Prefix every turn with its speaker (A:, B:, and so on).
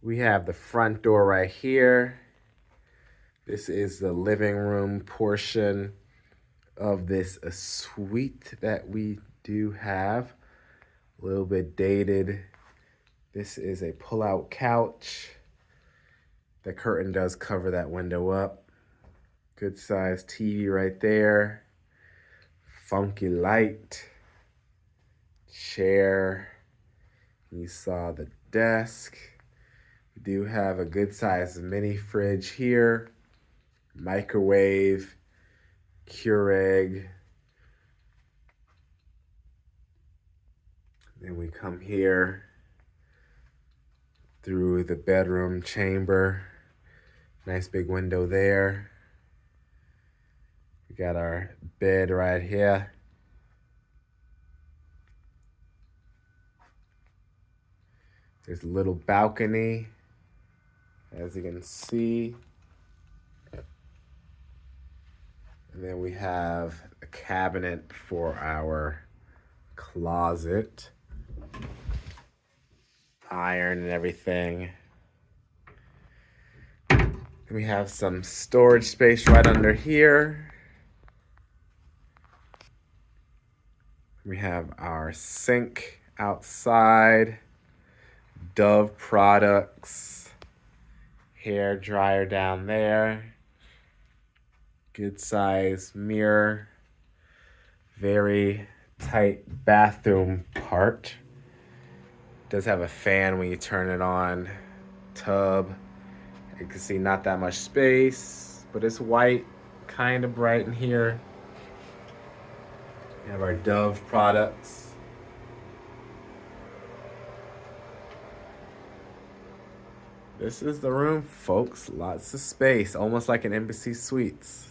A: We have the front door right here. This is the living room portion of this suite that we do have. A little bit dated. This is a pull-out couch. The curtain does cover that window up. Good size TV right there. Funky light. Chair. You saw the desk. We do have a good size mini fridge here. Microwave. Keurig. Then we come here through the bedroom chamber. Nice big window there. We got our bed right here. There's a little balcony, as you can see. And then we have a cabinet for our closet. Iron and everything. We have some storage space right under here. We have our sink outside. Dove products. Hair dryer down there. Good size mirror. Very tight bathroom part. Does have a fan when you turn it on. Tub. You can see not that much space, but it's white, kind of bright in here. We have our Dove products. This is the room, folks. Lots of space, almost like an Embassy Suites.